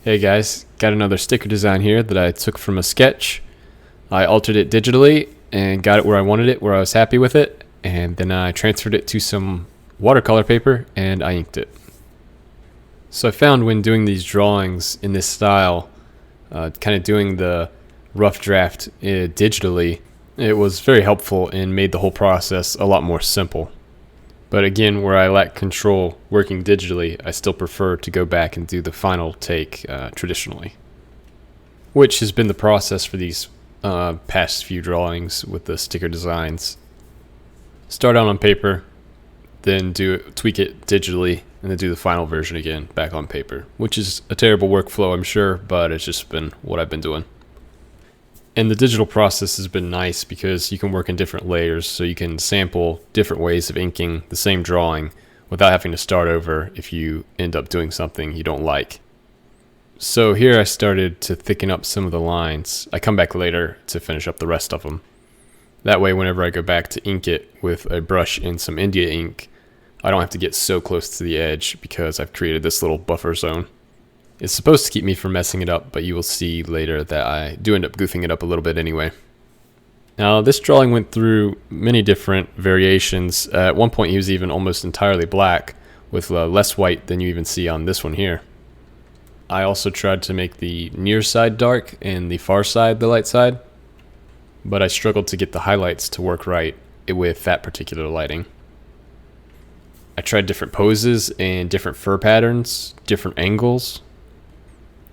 Hey guys, got another sticker design here that I took from a sketch. I altered it digitally and got it where I wanted it, where I was happy with it, and then I transferred it to some watercolor paper and I inked it. So I found when doing these drawings in this style, kind of doing the rough draft digitally, it was very helpful and made the whole process a lot more simple. But again, where I lack control working digitally, I still prefer to go back and do the final take traditionally. Which has been the process for these past few drawings with the sticker designs. Start out on paper, then tweak it digitally, and then do the final version again back on paper. Which is a terrible workflow, I'm sure, but it's just been what I've been doing. And the digital process has been nice because you can work in different layers, so you can sample different ways of inking the same drawing without having to start over if you end up doing something you don't like. So here I started to thicken up some of the lines. I come back later to finish up the rest of them. That way whenever I go back to ink it with a brush and some India ink, I don't have to get so close to the edge because I've created this little buffer zone. It's supposed to keep me from messing it up, but you will see later that I do end up goofing it up a little bit anyway. Now, this drawing went through many different variations. At one point, he was even almost entirely black, with less white than you even see on this one here. I also tried to make the near side dark and the far side the light side, but I struggled to get the highlights to work right with that particular lighting. I tried different poses and different fur patterns, different angles.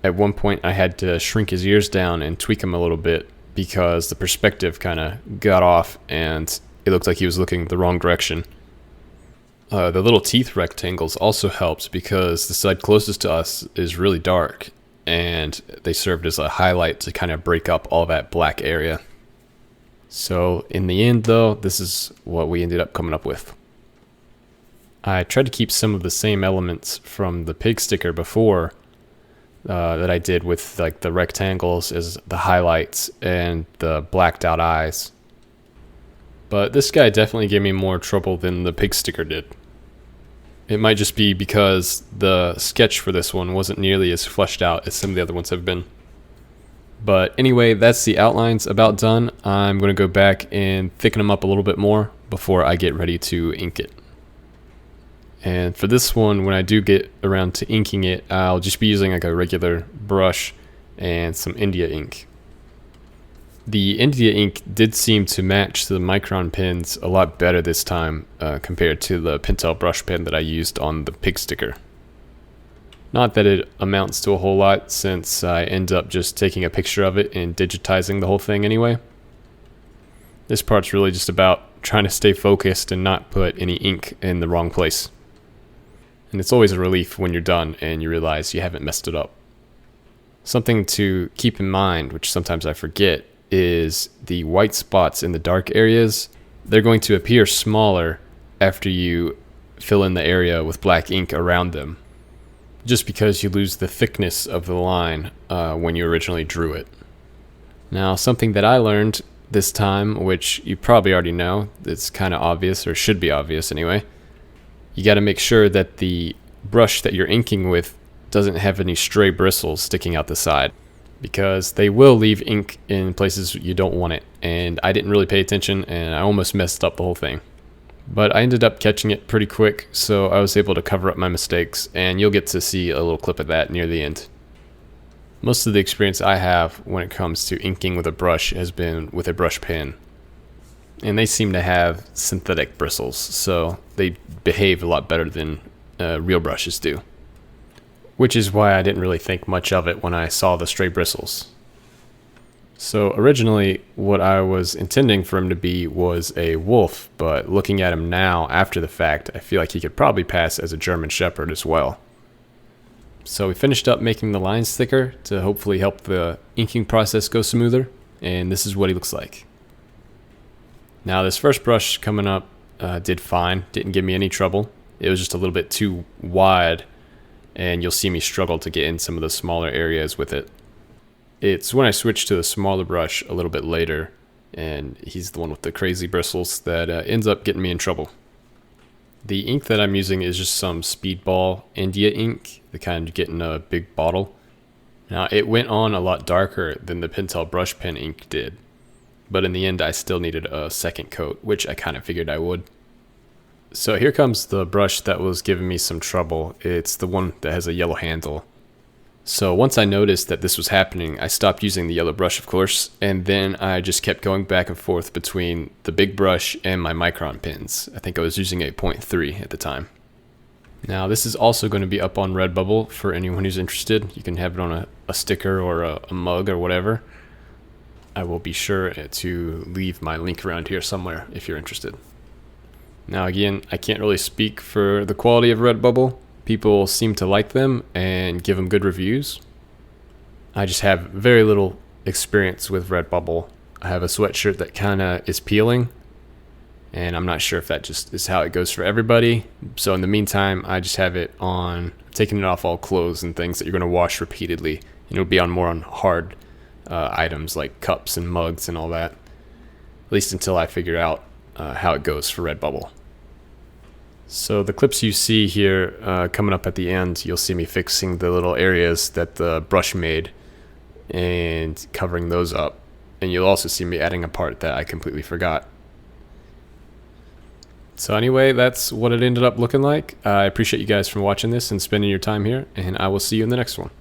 At one point I had to shrink his ears down and tweak him a little bit because the perspective kind of got off and it looked like he was looking the wrong direction. The little teeth rectangles also helped because the side closest to us is really dark and they served as a highlight to kind of break up all that black area. So in the end though, this is what we ended up coming up with. I tried to keep some of the same elements from the pig sticker before that I did with like the rectangles as the highlights and the blacked out eyes. But this guy definitely gave me more trouble than the pig sticker did. It might just be because the sketch for this one wasn't nearly as fleshed out as some of the other ones have been. But anyway, that's the outlines about done. I'm going to go back and thicken them up a little bit more before I get ready to ink it. And for this one, when I do get around to inking it, I'll just be using like a regular brush and some India ink. The India ink did seem to match the Micron pens a lot better this time compared to the Pentel brush pen that I used on the pig sticker. Not that it amounts to a whole lot since I end up just taking a picture of it and digitizing the whole thing anyway. This part's really just about trying to stay focused and not put any ink in the wrong place. And it's always a relief when you're done and you realize you haven't messed it up. Something to keep in mind, which sometimes I forget, is the white spots in the dark areas. They're going to appear smaller after you fill in the area with black ink around them, just because you lose the thickness of the line when you originally drew it. Now, something that I learned this time, which you probably already know, it's kind of obvious, or should be obvious anyway. You got to make sure that the brush that you're inking with doesn't have any stray bristles sticking out the side, because they will leave ink in places you don't want it, and I didn't really pay attention and I almost messed up the whole thing. But I ended up catching it pretty quick, so I was able to cover up my mistakes, and you'll get to see a little clip of that near the end. Most of the experience I have when it comes to inking with a brush has been with a brush pen. And they seem to have synthetic bristles, so they behave a lot better than real brushes do. Which is why I didn't really think much of it when I saw the stray bristles. So originally, what I was intending for him to be was a wolf, but looking at him now after the fact, I feel like he could probably pass as a German Shepherd as well. So we finished up making the lines thicker to hopefully help the inking process go smoother, and this is what he looks like. Now this first brush coming up did fine, didn't give me any trouble. It was just a little bit too wide, and you'll see me struggle to get in some of the smaller areas with it. It's when I switched to the smaller brush a little bit later, and he's the one with the crazy bristles that ends up getting me in trouble. The ink that I'm using is just some Speedball India ink, the kind you get in a big bottle. Now it went on a lot darker than the Pentel brush pen ink did, but in the end I still needed a second coat, which I kind of figured I would. So here comes the brush that was giving me some trouble. It's the one that has a yellow handle. So once I noticed that this was happening, I stopped using the yellow brush, of course, and then I just kept going back and forth between the big brush and my micron pens. I think I was using a 0.3 at the time. Now this is also going to be up on Redbubble for anyone who's interested. You can have it on a sticker or a mug or whatever. I will be sure to leave my link around here somewhere if you're interested. Now again, I can't really speak for the quality of Redbubble. People seem to like them and give them good reviews. I just have very little experience with Redbubble. I have a sweatshirt that kind of is peeling, and I'm not sure if that just is how it goes for everybody. So in the meantime, I just have it on, taking it off all clothes and things that you're going to wash repeatedly. And it'll be on more on hard items like cups and mugs and all that, at least until I figure out how it goes for Redbubble. So the clips you see here coming up at the end, you'll see me fixing the little areas that the brush made and covering those up. And you'll also see me adding a part that I completely forgot. So anyway, that's what it ended up looking like. I appreciate you guys for watching this and spending your time here, and I will see you in the next one.